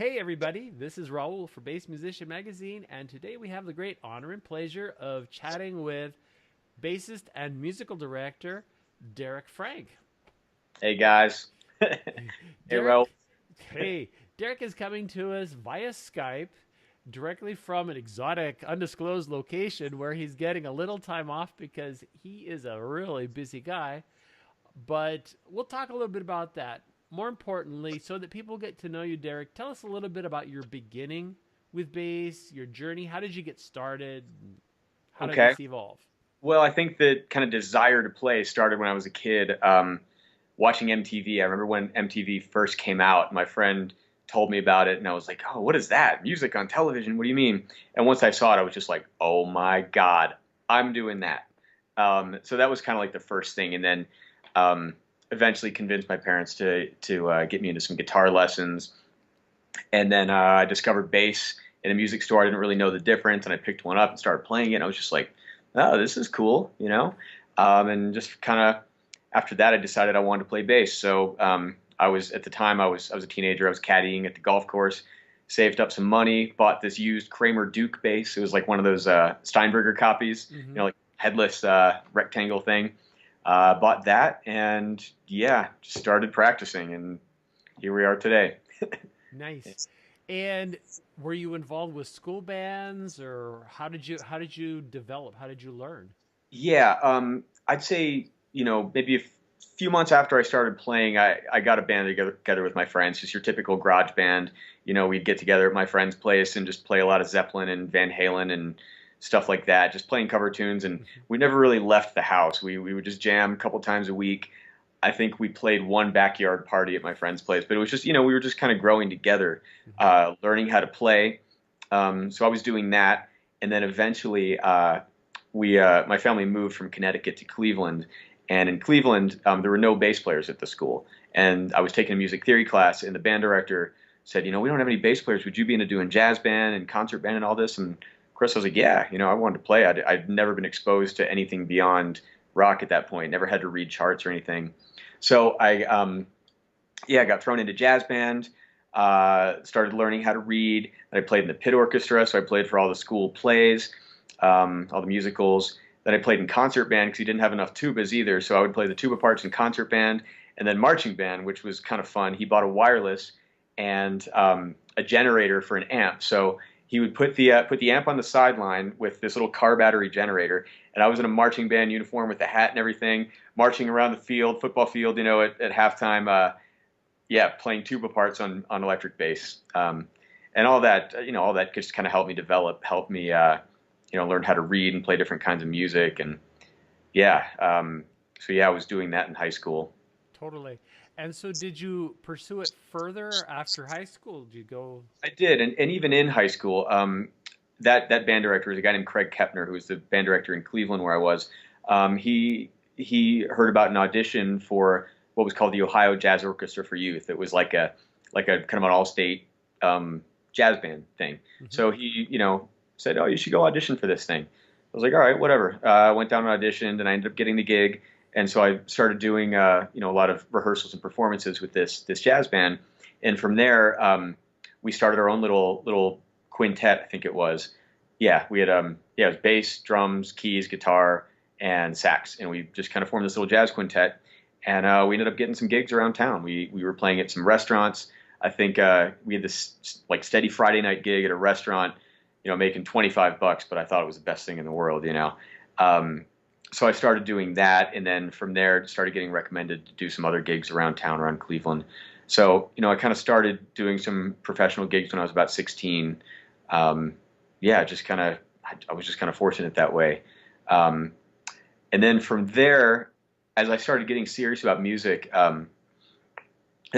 Hey everybody, this is Raul for Bass Musician Magazine, and today we have the great honor and pleasure of chatting with bassist and musical director Derek Frank. Hey guys. Hey Ro. Derek, hey, Derek is coming to us via Skype directly from an exotic, undisclosed location where he's getting a little time off because he is a really busy guy. But we'll talk a little bit about that. More importantly, so that people get to know you, Derek, tell us a little bit about your beginning with bass, your journey. How did you get started? How did Okay. this evolve? Well, I think the kind of desire to play started when I was a kid, watching MTV. I remember when MTV first came out, my friend told me about it, and I was like, "Oh, what is that? Music on television? What do you mean?" And once I saw it, I was just like, "Oh my God, I'm doing that." So that was kind of like the first thing, and then um, eventually convinced my parents to get me into some guitar lessons. And then I discovered bass in a music store. I didn't really know the difference, and I picked one up and started playing it. And I was just like, "Oh, this is cool," you know. And just kind of after that, I decided I wanted to play bass. So I was at the time I was a teenager. I was caddying at the golf course, saved up some money, bought this used Kramer Duke bass. It was like one of those Steinberger copies, Mm-hmm. like headless rectangle thing. Bought that, and yeah, just started practicing, and here we are today. Nice. And were you involved with school bands, or how did you develop? How did you learn? Yeah, I'd say, maybe a few months after I started playing, I got a band together with my friends, just your typical garage band. We'd get together at my friend's place and just play a lot of Zeppelin and Van Halen and stuff like that, just playing cover tunes. And we never really left the house. We would just jam a couple times a week. I think we played one backyard party at my friend's place, but it was just, we were just kind of growing together, Mm-hmm. learning how to play. So I was doing that. And then eventually, my family moved from Connecticut to Cleveland, and in Cleveland there were no bass players at the school, and I was taking a music theory class, and the band director said, we don't have any bass players. Would you be into doing jazz band and concert band and all this? And of course I was like, yeah, I wanted to play. I'd never been exposed to anything beyond rock at that point. Never had to read charts or anything. So yeah, I got thrown into jazz band. Started learning how to read. And I played in the pit orchestra, so I played for all the school plays, all the musicals. Then I played in concert band because he didn't have enough tubas either, so I would play the tuba parts in concert band, and then marching band, which was kind of fun. He bought a wireless and a generator for an amp, so he would put the amp on the sideline with this little car battery generator, and I was in a marching band uniform with the hat and everything, marching around the field, football field, at halftime. Yeah, playing tuba parts on electric bass, and all that just kind of helped me develop, helped me, learn how to read and play different kinds of music, and yeah, so yeah, I was doing that in high school. Totally. And so, did you pursue it further after high school? Did you go? I did, and even in high school, that band director was a guy named Craig Kepner, who was the band director in Cleveland where I was. He heard about an audition for what was called the Ohio Jazz Orchestra for Youth. It was like a kind of an all-state jazz band thing. Mm-hmm. So he, said, "Oh, you should go audition for this thing." I was like, "All right, whatever." I went down and auditioned, and I ended up getting the gig. And so I started doing, a lot of rehearsals and performances with this jazz band. And from there, we started our own little quintet. I think it was. Yeah, we had yeah, it was bass, drums, keys, guitar, and sax, and we just kind of formed this little jazz quintet. And we ended up getting some gigs around town. We were playing at some restaurants. I think we had this like steady Friday night gig at a restaurant, making $25, but I thought it was the best thing in the world. Um, so I started doing that, and then from there started getting recommended to do some other gigs around town, around Cleveland. So I kind of started doing some professional gigs when I was about 16. Um, yeah, just kind of I was just kind of fortunate that way. Um, and then from there, as I started getting serious about music, that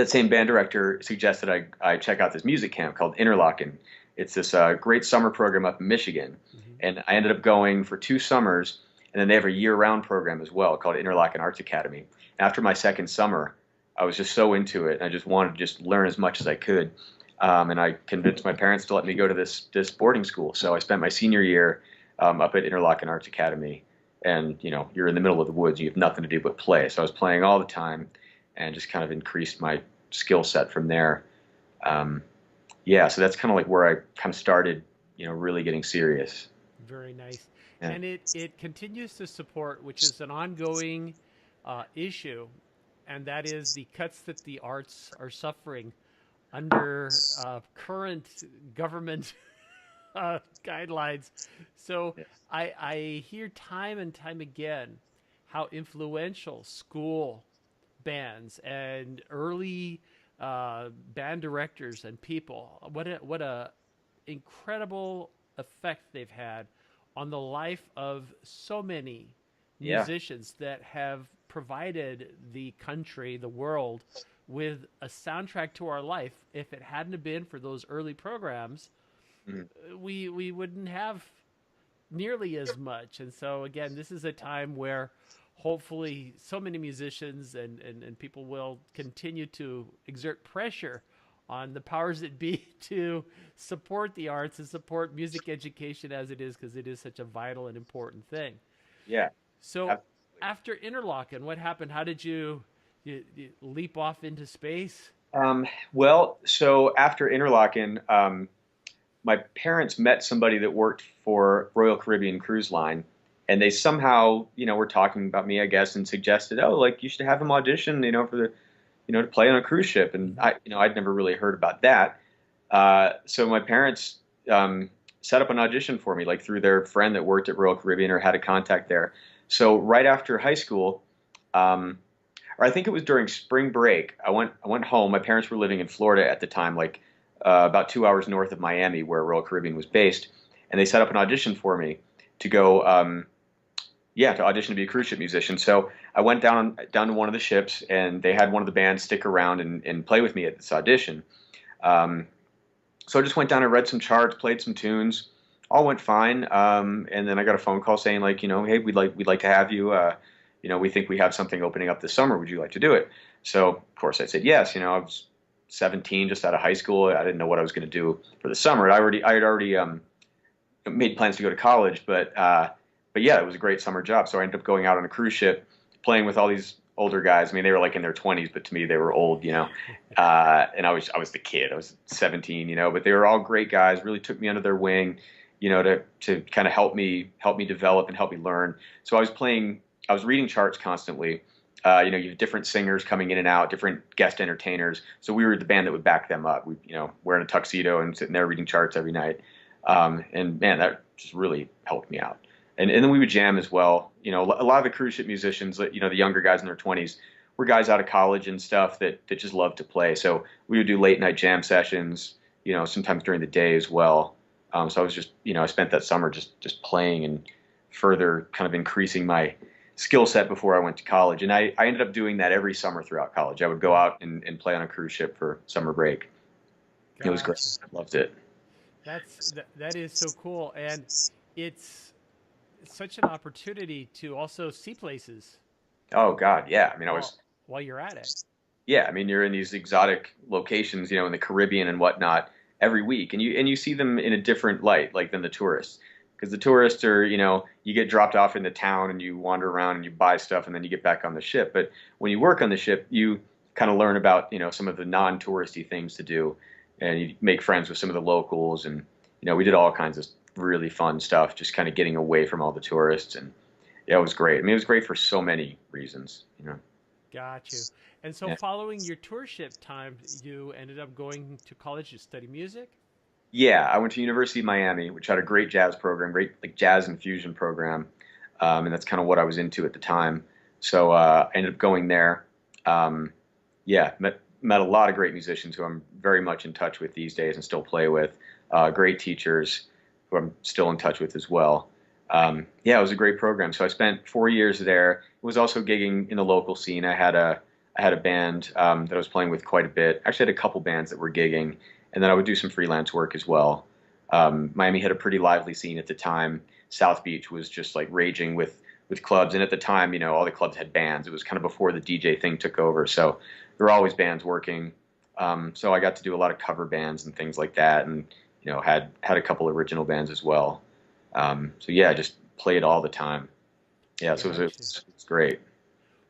same band director suggested I check out this music camp called Interlochen. It's this great summer program up in Michigan, Mm-hmm. and I ended up going for 2 summers, and then they have a year-round program as well called Interlochen Arts Academy. After my second summer, I was just so into it, and I just wanted to just learn as much as I could. And I convinced my parents to let me go to this boarding school. So I spent my senior year up at Interlochen Arts Academy, and you're in the middle of the woods, you have nothing to do but play. So I was playing all the time, and just kind of increased my skill set from there. Um, yeah, so that's kind of like where I kind of started, really getting serious. Very nice. Yeah. And it continues to support, which is an ongoing issue, and that is the cuts that the arts are suffering under current government guidelines. So Yes. I hear time and time again how influential school bands and early band directors and people, what a incredible effect they've had on the life of so many Yeah. musicians that have provided the country, the world, with a soundtrack to our life. If it hadn't have been for those early programs, Mhm. we wouldn't have nearly as much. And so again, this is a time where hopefully so many musicians and people will continue to exert pressure on the powers that be to support the arts and support music education as it is, because it is such a vital and important thing. Yeah. So Absolutely. after Interlochen, what happened? How did you leap off into space? Well, so after Interlaken, my parents met somebody that worked for Royal Caribbean Cruise Line, and they somehow, were talking about me, I guess, and suggested, oh, like you should have him audition, for the, to play on a cruise ship. And Mm-hmm. I'd never really heard about that. So my parents set up an audition for me, like through their friend that worked at Royal Caribbean or had a contact there. So right after high school, um, or I think it was during spring break. I went home. My parents were living in Florida at the time, like about 2 hours north of Miami, where Royal Caribbean was based, and they set up an audition for me to go, yeah, to audition to be a cruise ship musician. So I went down to one of the ships, and they had one of the bands stick around and play with me at this audition. Um, so I just went down and read some charts, played some tunes, all went fine. And then I got a phone call saying like, hey, we'd like to have you. We think we have something opening up this summer. Would you like to do it? So of course I said yes. I was 17, just out of high school. I didn't know what I was going to do for the summer. I had already made plans to go to college, but yeah, it was a great summer job. So I ended up going out on a cruise ship, playing with all these older guys. I mean, they were like in their 20s, but to me they were old. And I was the kid. I was 17, but they were all great guys. Really took me under their wing, to kind of help me develop and help me learn. So I was reading charts constantly. You have different singers coming in and out, different guest entertainers. So we were the band that would back them up. We, wearing a tuxedo and sitting there reading charts every night. And man, that just really helped me out. And then we would jam as well. A lot of the cruise ship musicians, the younger guys in their 20s, were guys out of college and stuff that just loved to play. So we would do late night jam sessions, sometimes during the day as well. So I was just, I spent that summer just playing and further kind of increasing my skill set before I went to college. And I ended up doing that every summer throughout college. I would go out and play on a cruise ship for summer break. It was great. Gotcha. I loved it. That is so cool, and it's such an opportunity to also see places Oh God, yeah. I mean, I while was, while you're at it. yeah. I mean, you're in these exotic locations, in the Caribbean and whatnot every week, and you see them in a different light, like than the tourists. Because the tourists are, you get dropped off in the town and you wander around and you buy stuff and then you get back on the ship. But when you work on the ship, you kind of learn about, some of the non-touristy things to do, and you make friends with some of the locals, and we did all kinds of really fun stuff, just kind of getting away from all the tourists, and yeah, it was great. I mean, it was great for so many reasons. Got you. And so, Yeah. following your tour ship time, you ended up going to college to study music. Yeah, I went to University of Miami, which had a great jazz program, great like jazz and fusion program, and that's kind of what I was into at the time. So I ended up going there. Um, yeah, met a lot of great musicians who I'm very much in touch with these days and still play with. Great teachers who I'm still in touch with as well. Yeah, it was a great program. So I spent 4 years there. It was also gigging in the local scene. I had a band that I was playing with quite a bit. Actually, I had a couple bands that were gigging, and then I would do some freelance work as well. Miami had a pretty lively scene at the time. South Beach was just like raging with clubs, and at the time, all the clubs had bands. It was kind of before the DJ thing took over, so there were always bands working. So I got to do a lot of cover bands and things like that, and had a couple original bands as well. So yeah, I just played all the time. Yeah, so it Got you. was great.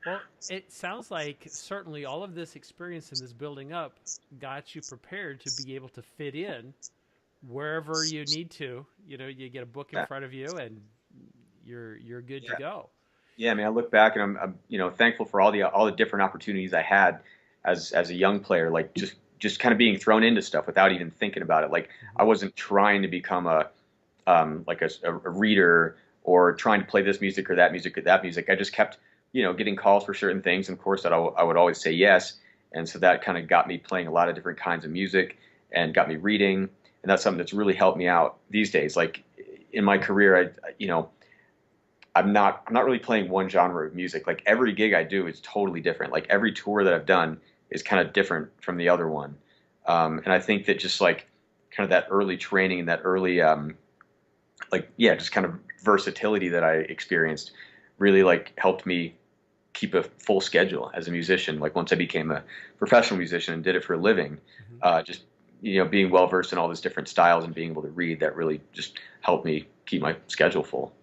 Well, it sounds like certainly all of this experience and this building up got you prepared to be able to fit in wherever you need to. You know, you get a book in Yeah, front of you and you're good to yeah, go. yeah. I mean, I look back and I'm thankful for all the different opportunities I had as a young player. Like just kind of being thrown into stuff without even thinking about it. Like I Hmm. wasn't trying to become like a reader or trying to play this music or that music or that music. I just kept, getting calls for certain things. And of course, I would always say yes. And so that kind of got me playing a lot of different kinds of music and got me reading. And that's something that's really helped me out these days. Like in my career, I'm not really playing one genre of music. Like every gig I do is totally different. Like every tour that I've done is kind of different from the other one. And I think that just like kind of that early training and that early like yeah, just kind of versatility that I experienced really like helped me keep a full schedule as a musician. Like once I became a professional musician and did it for a living, Hmm. just being well versed in all these different styles and being able to read, that really just helped me keep my schedule full.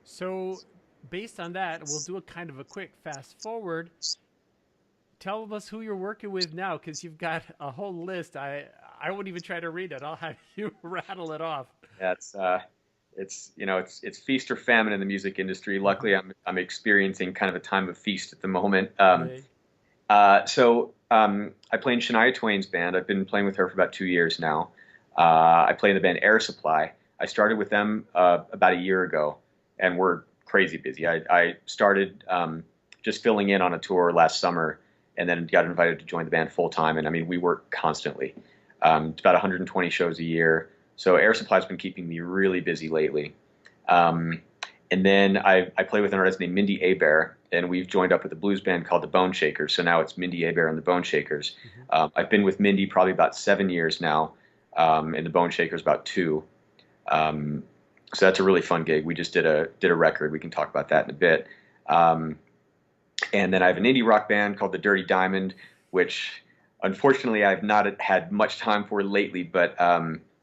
So, based on that, we'll do a kind of a quick fast forward. Tell us who you're working with now, because you've got a whole list. I won't even try to read it. I'll have you rattle it off. That's it's feast or famine in the music industry. Hmm. Luckily, I'm experiencing kind of a time of feast at the moment. Yay. I play in Shania Twain's band. I've been playing with her for about 2 years now. I play in the band Air Supply. I started with them about a year ago, and we're crazy busy. I started just filling in on a tour last summer, and then got invited to join the band full time. And I mean, we work constantly. It's about 120 shows a year. So Air Supply's been keeping me really busy lately. Um, and then I play with an artist named Mindi Abair, and we've joined up with a blues band called the Boneshakers. So now it's Mindi Abair and the Boneshakers. Hmm. I've been with Mindy probably about 7 years now, and the Boneshakers about two. Um, so that's a really fun gig. We just did a record. We can talk about that in a bit. Um, and then I have an indie rock band called the Dirty Diamond, which unfortunately I've not had much time for lately, but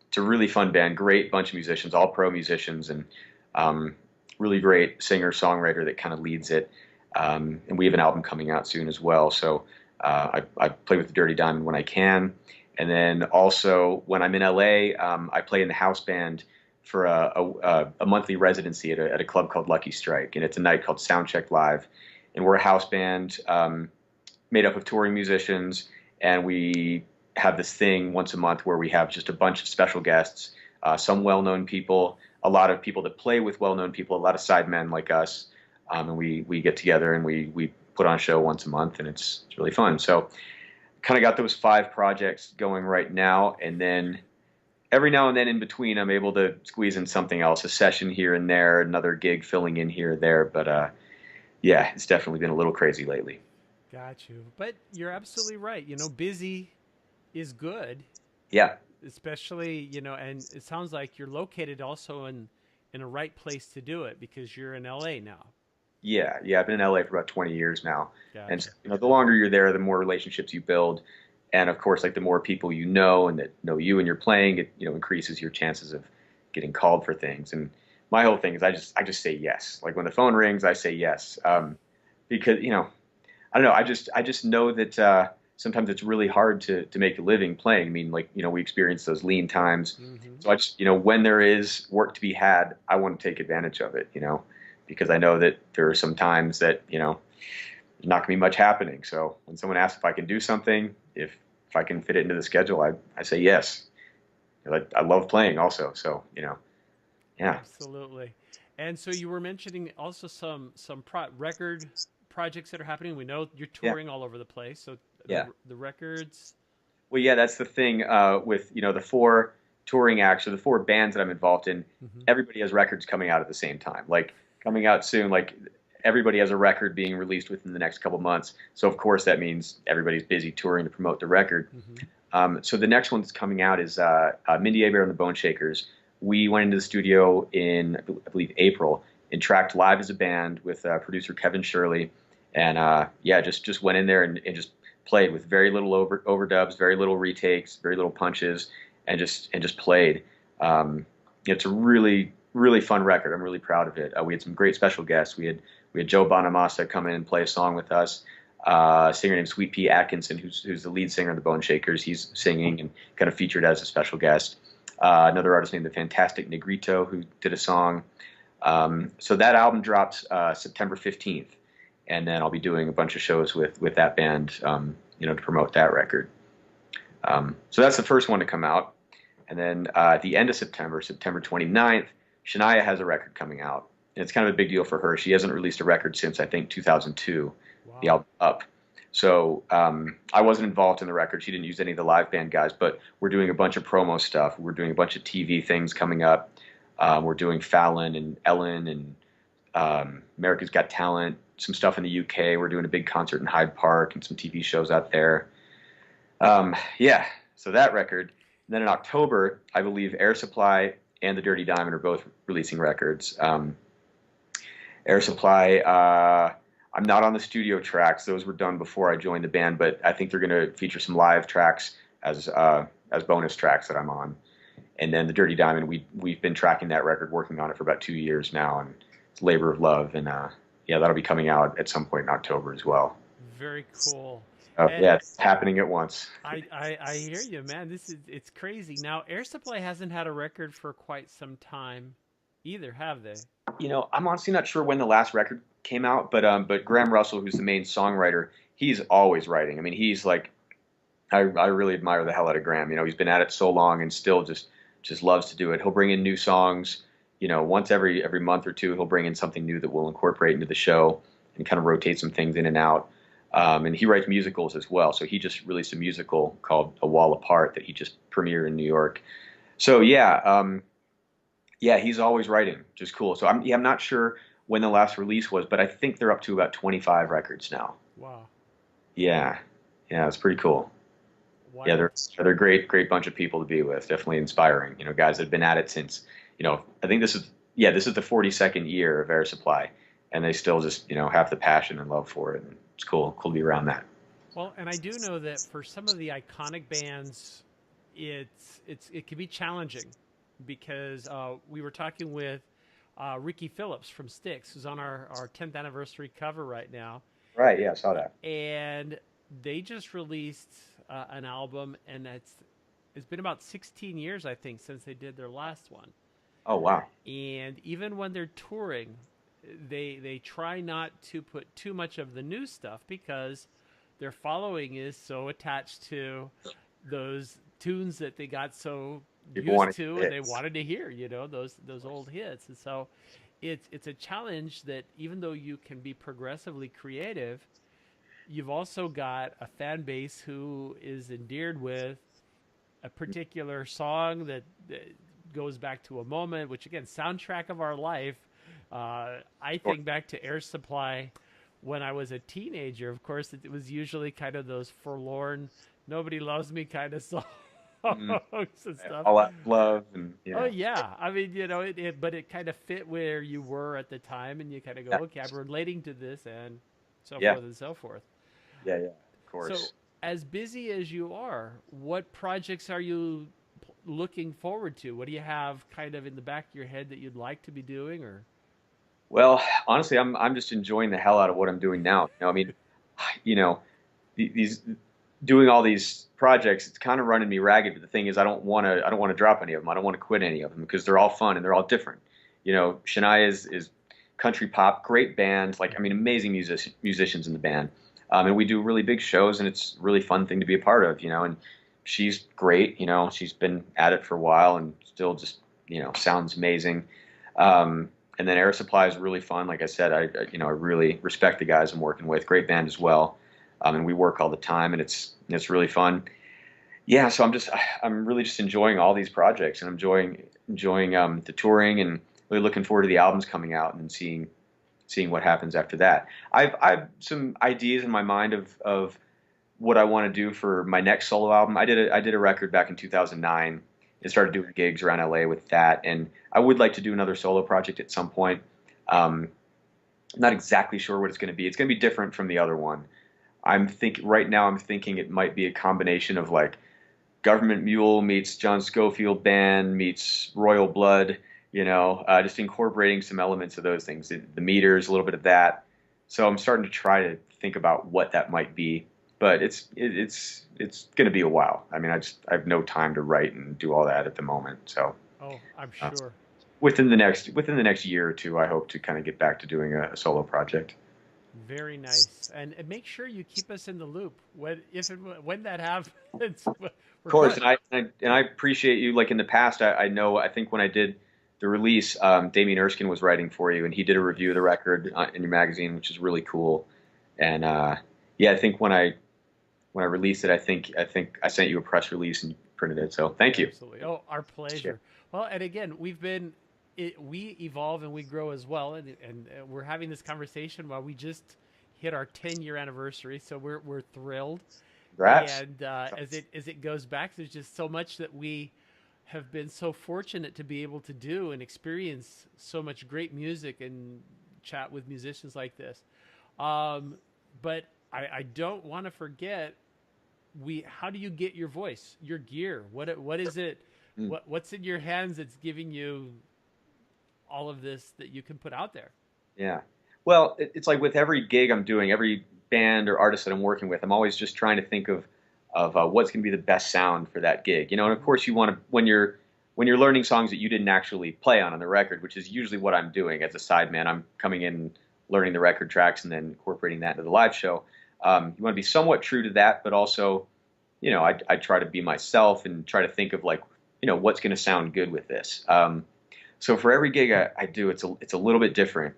it's a really fun band. Great bunch of musicians, all pro musicians, and um, really great singer songwriter that kind of leads it. And we have an album coming out soon as well. So I play with the Dirty Diamond when I can. And then also when I'm in LA, I play in the house band for a monthly residency at a club called Lucky Strike. And it's a night called Soundcheck Live. And we're a house band made up of touring musicians. And we have this thing once a month where we have just a bunch of special guests, some well-known people, a lot of people that play with well-known people, a lot of sidemen like us, and we get together and we put on a show once a month, and it's really fun. So kind of got those five projects going right now, and then every now and then in between, I'm able to squeeze in something else, a session here and there, another gig filling in here or there. But yeah, it's definitely been a little crazy lately. Got you. But you're absolutely right. You know, busy is good, Yeah, especially, and it sounds like you're located also in a right place to do it because you're in LA now. yeah. I've been in LA for about 20 years now, and Gotcha. the longer you're there, the more relationships you build, and of course, like the more people you know and that know you and you're playing, it increases your chances of getting called for things. And my whole thing is I just say yes. Like when the phone rings, I say yes, because I don't know. I just know that sometimes it's really hard to make a living playing. I mean, like we experience those lean times. Hmm. So I just when there is work to be had, I want to take advantage of it. Because I know that there are some times that there's not going to be much happening. So when someone asks if I can do something, if I can fit it into the schedule, I say yes. I love playing also. So yeah, Absolutely. And so you were mentioning also some record projects that are happening. We know you're yeah, touring all over the place. So yeah. the records. Well, yeah, that's the thing with the four touring acts or the four bands that I'm involved in. Hmm. Everybody has records coming out at the same time, like coming out soon. Like everybody has a record being released within the next couple months. So of course that means everybody's busy touring to promote the record. Hmm. So the next one that's coming out is Mindi Abair and the Boneshakers. We went into the studio in I believe April and tracked live as a band with producer Kevin Shirley, and yeah, just went in there and just played with very little overdubs, very little retakes, very little punches, and just played. It's a really really fun record. I'm really proud of it. We had some great special guests. We had Joe Bonamassa come in and play a song with us. A singer named Sweet Pea Atkinson, who's the lead singer of the Boneshakers. He's singing and kind of featured as a special guest. Another artist named the Fantastic Negrito, who did a song. So that album drops September 15th, and then I'll be doing a bunch of shows with that band, to promote that record. So that's the first one to come out. And then at the end of September, September 29th, Shania has a record coming out. And it's kind of a big deal for her. She hasn't released a record since, I think, 2002, wow. The album Up. So I wasn't involved in the record. She didn't use any of the live band guys, but we're doing a bunch of promo stuff. We're doing a bunch of TV things coming up. We're doing Fallon and Ellen and America's Got Talent, some stuff in the UK. We're doing a big concert in Hyde Park and some TV shows out there. So that record. And then in October, I believe Air Supply and the Dirty Diamond are both releasing records. Air Supply, I'm not on the studio tracks. Those were done before I joined the band, but I think they're going to feature some live tracks as bonus tracks that I'm on. And then the Dirty Diamond, we've been tracking that record, working on it for about 2 years now, and it's labor of love. And that'll be coming out at some point in October as well. Very cool. It's happening at once. I hear you, man. It's crazy. Now, Air Supply hasn't had a record for quite some time either, have they? I'm honestly not sure when the last record came out, but Graham Russell, who's the main songwriter, he's always writing. I mean, he's like, I really admire the hell out of Graham. He's been at it so long and still just loves to do it. He'll bring in new songs, once every month or two. He'll bring in something new that we'll incorporate into the show and kind of rotate some things in and out. And he writes musicals as well. So he just released a musical called A Wall Apart that he just premiered in New York. So he's always writing, which is cool. So I'm not sure when the last release was, but I think they're up to about 25 records now. Wow. Yeah, it's pretty cool. Wow. Yeah, they're a great bunch of people to be with. Definitely inspiring. Guys that have been at it since, I think this is the 42nd year of Air Supply, and they still just have the passion and love for it. And it's cool to be around that. Well, and I do know that for some of the iconic bands, it can be challenging because we were talking with Ricky Phillips from Styx, who's on our 10th anniversary cover right now. Right. Yeah, I saw that. And they just released an album, and it's been about 16 years, I think, since they did their last one. Oh, wow. And even when they're touring, they try not to put too much of the new stuff because their following is so attached to those tunes that they got so used to and they wanted to hear, those old hits. And so it's a challenge that even though you can be progressively creative, you've also got a fan base who is endeared with a particular song that goes back to a moment, which again, soundtrack of our life. I think back to Air Supply when I was a teenager. Of course, it was usually kind of those forlorn, nobody loves me kind of songs and stuff. All that love. And, Oh, yeah. I mean, but it kind of fit where you were at the time, and you kind of go, okay, I'm relating to this, and so forth and so forth. Yeah, of course. So as busy as you are, what projects are you looking forward to? What do you have kind of in the back of your head that you'd like to be doing? Or Well, honestly, I'm just enjoying the hell out of what I'm doing now. I mean, these doing all these projects, it's kind of running me ragged. But the thing is, I don't want to drop any of them. I don't want to quit any of them because they're all fun and they're all different. Shania is country pop, great band, amazing musicians in the band. And we do really big shows, and it's a really fun thing to be a part of, and she's great, she's been at it for a while and still just, sounds amazing. And then Air Supply is really fun. Like I said, I really respect the guys I'm working with. Great band as well. And we work all the time, and it's really fun. Yeah. So I'm really just enjoying all these projects, and enjoying the touring, and really looking forward to the albums coming out and seeing what happens after that. I've some ideas in my mind of what I want to do for my next solo album. I did a record back in 2009 and started doing gigs around LA with that. And I would like to do another solo project at some point. I'm not exactly sure what it's going to be. It's going to be different from the other one. Right now I'm thinking it might be a combination of like Government Mule meets John Scofield Band meets Royal Blood just incorporating some elements of those things, the meters, a little bit of that. So I'm starting to try to think about what that might be, but it's going to be a while. I mean, I have no time to write and do all that at the moment. So Oh, I'm uh, sure. within the next year or two, I hope to kind of get back to doing a solo project. Very nice. And make sure you keep us in the loop when if and when that happens. Of We're course, good. and I appreciate you. Like in the past, I think when I did the release, Damien Erskine was writing for you, and he did a review of the record in your magazine, which is really cool. And yeah, I think when I released it, I think I sent you a press release and printed it. So thank you. Absolutely. Oh, our Sure. pleasure. Well, and again, we evolve and we grow as well, and we're having this conversation while we just hit our 10-year anniversary, so we're thrilled. Congrats. And as it goes back, there's just so much that we have been so fortunate to be able to do and experience so much great music and chat with musicians like this. Um, but I don't want to forget we how do you get your voice, your gear? What is it? Mm. What's in your hands that's giving you all of this that you can put out there? Yeah. Well, it's like with every gig I'm doing, every band or artist that I'm working with, I'm always just trying to think of what's going to be the best sound for that gig. And of course, you want to when you're learning songs that you didn't actually play on the record, which is usually what I'm doing as a sideman. I'm coming in, learning the record tracks, and then incorporating that into the live show. You want to be somewhat true to that, but also, I try to be myself and try to think of like, what's going to sound good with this. So for every gig I do, it's a little bit different.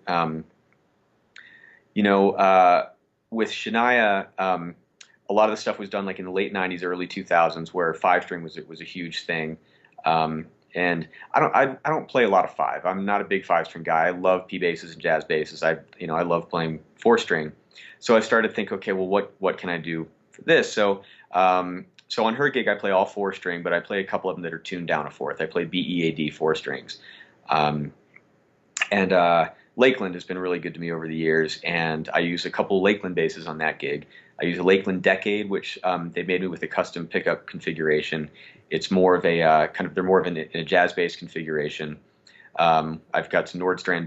You know, with Shania, a lot of the stuff was done like in the late '90s, early 2000s, where five string was a huge thing. And I don't play a lot of five. I'm not a big five string guy. I love P basses and jazz basses. I love playing four string. So I started to think, okay, well, what can I do for this? So on her gig, I play all four string, but I play a couple of them that are tuned down a fourth. I play B, E, A, D, four strings. Um, and Lakeland has been really good to me over the years, and I use a couple of Lakeland basses on that gig. I use a Lakeland Decade, which they made me with a custom pickup configuration. It's more of a they're more of a jazz bass configuration. I've got some Nordstrand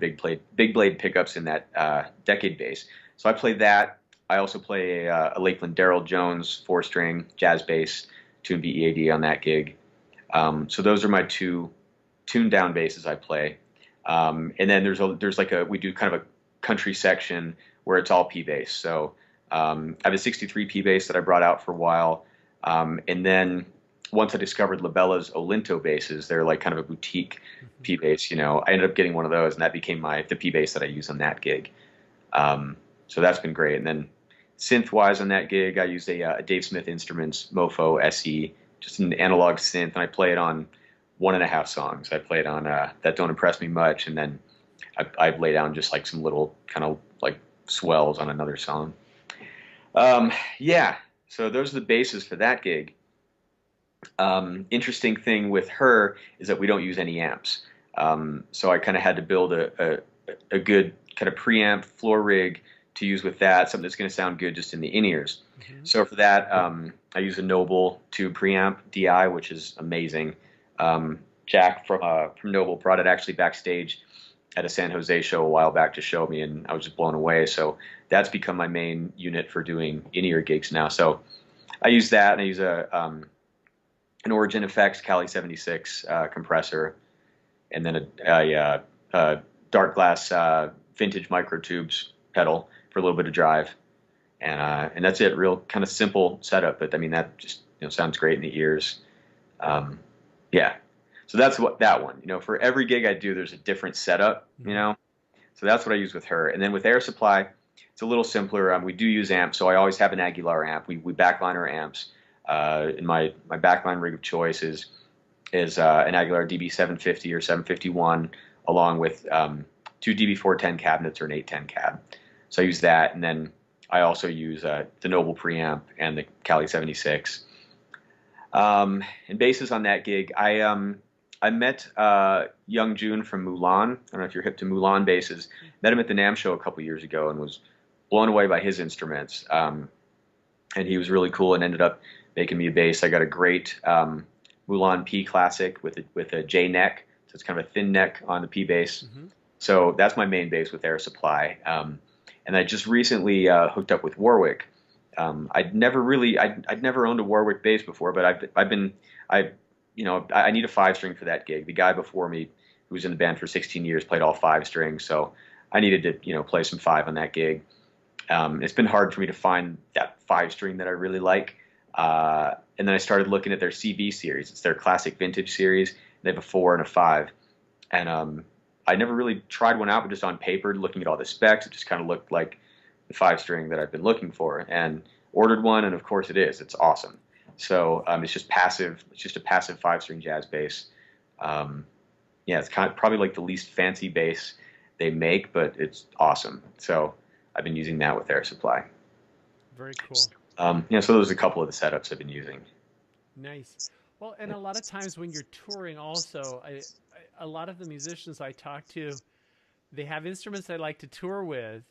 big blade pickups in that Decade bass, so I play that. I also play a Lakeland Darryl Jones four string jazz bass, tuned BEAD on that gig. So those are my two tuned down basses I play. And then we do kind of a country section where it's all P bass. So I have a 63 P bass that I brought out for a while. And then once I discovered Labella's Olinto basses, they're like kind of a boutique P bass. I ended up getting one of those, and that became the P bass that I use on that gig. So that's been great. And then synth wise on that gig, I used a Dave Smith Instruments Mofo SE, just an analog synth, and I play it on 1.5 songs. I play it on That Don't Impress Me Much, and then I lay down just like some little kind of like swells on another song. Yeah, so those are the basses for that gig. Interesting thing with her is that we don't use any amps. So I kind of had to build a good kind of preamp floor rig to use with that, something that's going to sound good just in the in-ears. Mm-hmm. So for that, I use a Noble tube preamp DI, which is amazing. Jack from Noble brought it actually backstage at a San Jose show a while back to show me, and I was just blown away. So that's become my main unit for doing in-ear gigs now. So I use that, and I use an Origin Effects Cali 76 compressor, and then a dark glass vintage microtubes pedal for a little bit of drive, and that's it. Real kind of simple setup, but I mean that just sounds great in the ears. Yeah, so that's what that one. For every gig I do, there's a different setup. So that's what I use with her, and then with Air Supply, it's a little simpler. We do use amps, so I always have an Aguilar amp. We backline our amps. In my backline rig of choice is an Aguilar DB750 or 751, along with two DB410 cabinets or an 810 cab. So I use that, and then I also use the Noble preamp and the Cali 76. And basses on that gig, I met Young June from Mulan. I don't know if you're hip to Mulan basses. Met him at the NAMM show a couple years ago and was blown away by his instruments. And he was really cool and ended up making me a bass. I got a great Mulan P Classic with a J neck. It's it's kind of a thin neck on the P bass. Mm-hmm. So that's my main bass with Air Supply. And I just recently hooked up with Warwick. I'd never owned a Warwick bass before, but I need a 5-string for that gig. The guy before me, who was in the band for 16 years, played all 5 strings, so I needed to, play some 5 on that gig. It's been hard for me to find that 5-string that I really like. And then I started looking at their CB series. It's their classic vintage series. They have a 4 and a 5. And I never really tried one out, but just on paper, looking at all the specs, it just kind of looked like the 5-string that I've been looking for. And ordered one, and of course it is. It's awesome. So it's just passive. It's just a passive 5-string jazz bass. It's kind of probably like the least fancy bass they make, but it's awesome. So I've been using that with Air Supply. Very cool. So those are a couple of the setups I've been using. Nice. Well, and a lot of times when you're touring also, a lot of the musicians I talk to, they have instruments they like to tour with,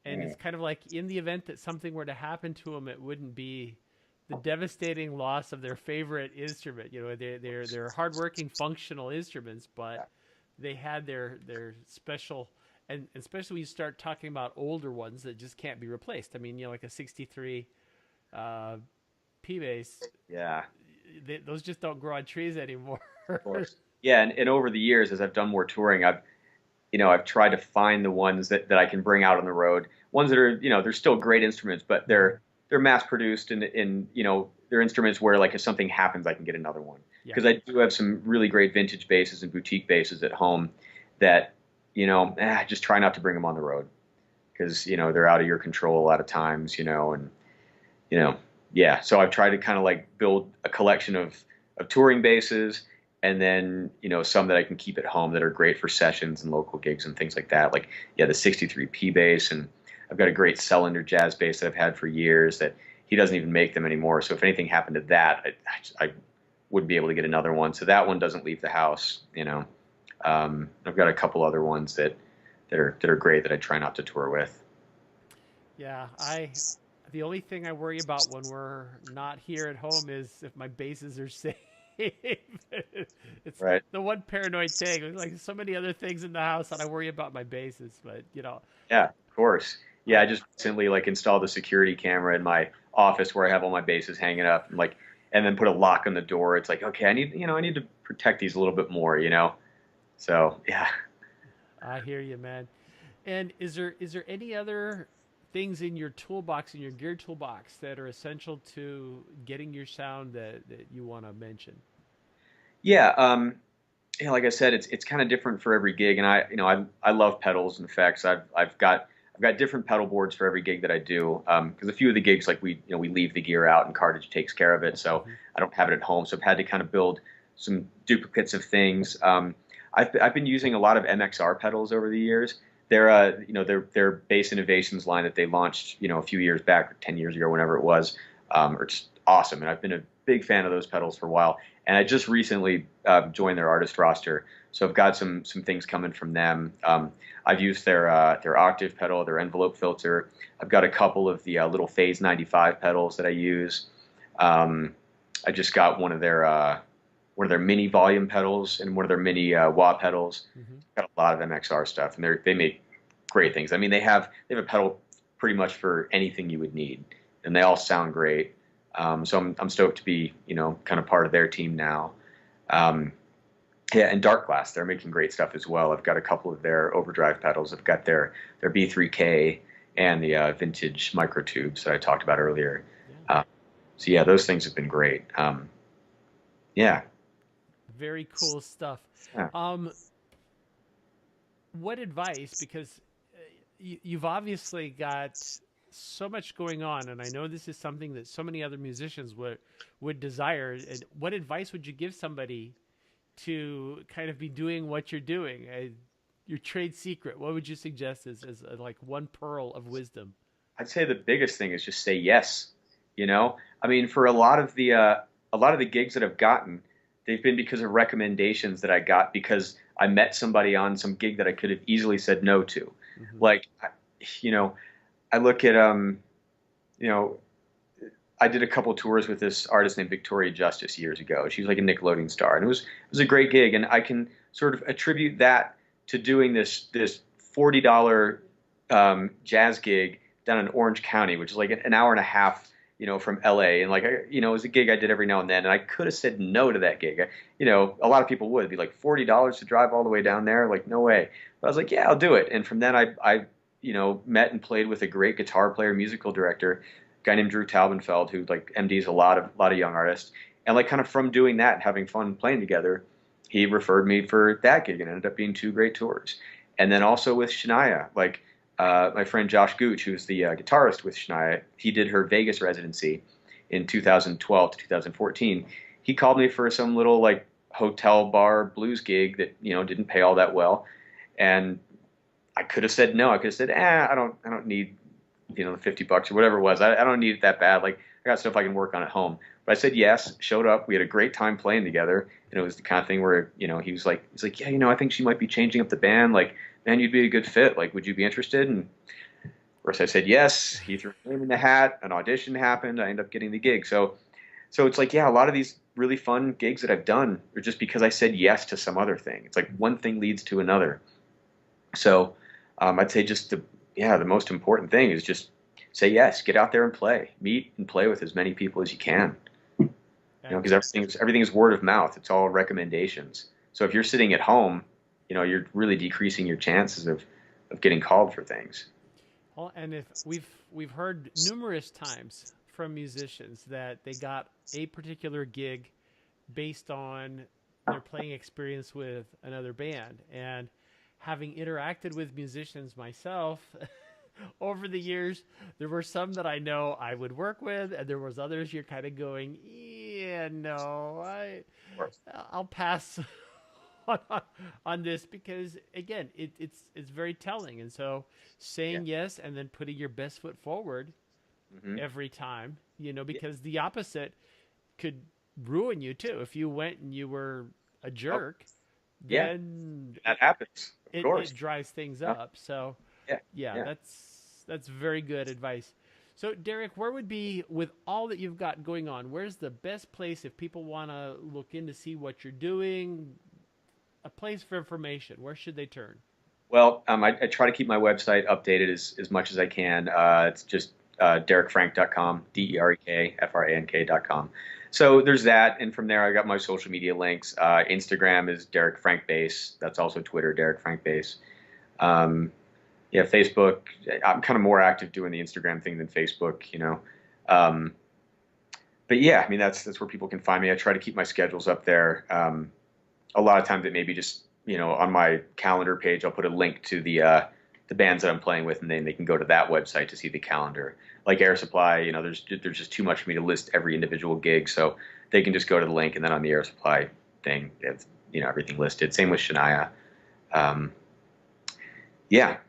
and it's kind of like in the event that something were to happen to them, it wouldn't be the devastating loss of their favorite instrument. They're hardworking, functional instruments, but they had their special, and especially when you start talking about older ones that just can't be replaced. I mean, like a 63 P bass. Yeah. Those just don't grow on trees anymore. Of course. Yeah, and over the years, as I've done more touring, I've tried to find the ones that I can bring out on the road. Ones that are, they're still great instruments, but they're mass produced and they're instruments where, like, if something happens, I can get another one. Because I do have some really great vintage basses and boutique basses at home that, just try not to bring them on the road because, they're out of your control a lot of times, So I've tried to kind of like build a collection of touring basses, and then, some that I can keep at home that are great for sessions and local gigs and things like that. Like, the 63 P bass, and I've got a great Cylinder jazz bass that I've had for years that he doesn't even make them anymore. So if anything happened to that, I would be able to get another one. So that one doesn't leave the house, I've got a couple other ones that are great that I try not to tour with. Yeah, the only thing I worry about when we're not here at home is if my basses are safe. It's right. The one paranoid thing. There's like so many other things in the house that I worry about my basses, but Yeah, of course. Yeah, I just recently installed a security camera in my office where I have all my basses hanging up, and then put a lock on the door. It's like, okay, I need to protect these a little bit more, So yeah. I hear you, man. And is there any other things in your toolbox, in your gear toolbox, that are essential to getting your sound that you want to mention? Yeah, like I said, it's kind of different for every gig, and I love pedals and effects. I've got different pedal boards for every gig that I do, because a few of the gigs, like we leave the gear out and cartage takes care of it, so I don't have it at home. So I've had to kind of build some duplicates of things. I've been using a lot of Mxr pedals over the years. Their Bass Innovations line that they launched, a few years back, 10 years ago, whenever it was, are just awesome. And I've been a big fan of those pedals for a while. And I just recently joined their artist roster, so I've got some things coming from them. I've used their octave pedal, their envelope filter. I've got a couple of the little Phase 95 pedals that I use. I just got one of their mini volume pedals and one of their mini wah pedals. Got a lot of Mxr stuff, and they make great things. I mean, they have a pedal pretty much for anything you would need, and they all sound great. So I'm stoked to be kind of part of their team now. And Dark Glass, they're making great stuff as well. I've got a couple of their overdrive pedals. I've got their B3K and the vintage micro tubes that I talked about earlier. So yeah, those things have been great. Yeah. Very cool stuff. Yeah. What advice, because you've obviously got so much going on, and I know this is something that so many other musicians would desire. And what advice would you give somebody to kind of be doing what you're doing, your trade secret? What would you suggest as like one pearl of wisdom? I'd say the biggest thing is just say yes. I mean, for a lot of the gigs that I've gotten, they've been because of recommendations that I got because I met somebody on some gig that I could have easily said no to. Like, I look at, I did a couple tours with this artist named Victoria Justice years ago. She was like a Nickelodeon star, and it was a great gig. And I can sort of attribute that to doing this $40 jazz gig down in Orange County, which is like an hour and a half, from LA. And like, it was a gig I did every now and then. And I could have said no to that gig. A lot of people would be like $40 to drive all the way down there. Like, no way. But I was like, yeah, I'll do it. And from then I met and played with a great guitar player, musical director, a guy named Drew Taubenfeld, who like MDs a lot of young artists. And like kind of from doing that and having fun playing together, he referred me for that gig and ended up being 2 great tours. And then also with Shania, like my friend Josh Gooch, who's the guitarist with Shania, he did her Vegas residency in 2012 to 2014. He called me for some little like hotel bar blues gig that didn't pay all that well, and I could have said no. I could have said, I don't need the $50 or whatever it was. I don't need it that bad. Like, I got stuff I can work on at home. But I said yes, showed up. We had a great time playing together, and it was the kind of thing where he was like, yeah, I think she might be changing up the band. Like, man, you'd be a good fit. Like, would you be interested? And of course I said yes. He threw my name in the hat. An audition happened. I ended up getting the gig. So it's like, yeah, a lot of these really fun gigs that I've done are just because I said yes to some other thing. It's like one thing leads to another. So I'd say just the most important thing is just say yes, get out there and play, meet and play with as many people as you can. Because everything is word of mouth. It's all recommendations. So if you're sitting at home, you're really decreasing your chances of getting called for things. Well, and if we've heard numerous times from musicians that they got a particular gig based on their playing experience with another band. And having interacted with musicians myself over the years, there were some that I know I would work with, and there was others you're kind of going, yeah, no, I'll pass on this, because again, it's very telling. And so saying yes and then putting your best foot forward every time, because the opposite could ruin you too. If you went and you were a jerk, then that happens. Of course. It drives things up. So that's very good advice. So Derek, where would be, with all that you've got going on, where's the best place if people want to look in to see what you're doing, a place for information? Where should they turn? Well, I try to keep my website updated as much as I can. It's just derekfrank.com, DEREKFRANK.com. So there's that, and from there I got my social media links. Instagram is Derek Frank Bass. That's also Twitter, Derek Frank Bass. Facebook. I'm kind of more active doing the Instagram thing than Facebook, But yeah, I mean that's where people can find me. I try to keep my schedules up there. A lot of times it may be just on my calendar page I'll put a link to the bands that I'm playing with, and then they can go to that website to see the calendar. Like Air Supply, there's just too much for me to list every individual gig, so they can just go to the link, and then on the Air Supply thing, it's everything listed. Same with Shania.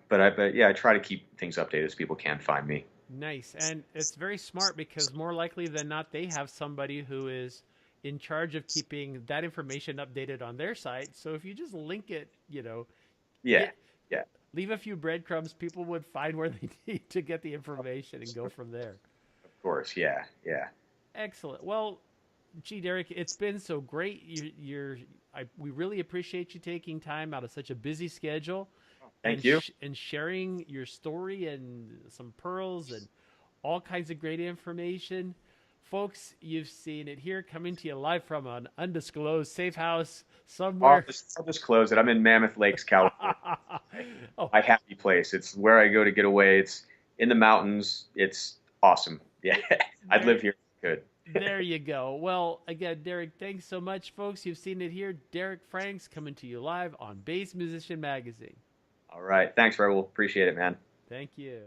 But I try to keep things updated so people can find me. Nice, and it's very smart, because more likely than not, they have somebody who is in charge of keeping that information updated on their site. So if you just link it, leave a few breadcrumbs, people would find where they need to get the information and go from there. Of course, yeah. Excellent. Well, gee, Derek, it's been so great. We really appreciate you taking time out of such a busy schedule. Thank you. And sharing your story and some pearls and all kinds of great information. Folks, you've seen it here, coming to you live from an undisclosed safe house somewhere. I'll disclose it. I'm in Mammoth Lakes, California. My happy place. It's where I go to get away. It's in the mountains. It's awesome. Yeah, I'd live here. Good. There you go. Well, again, Derek, thanks so much, folks. You've seen it here. Derek Franks coming to you live on Bass Musician Magazine. All right. Thanks, Raul. Appreciate it, man. Thank you.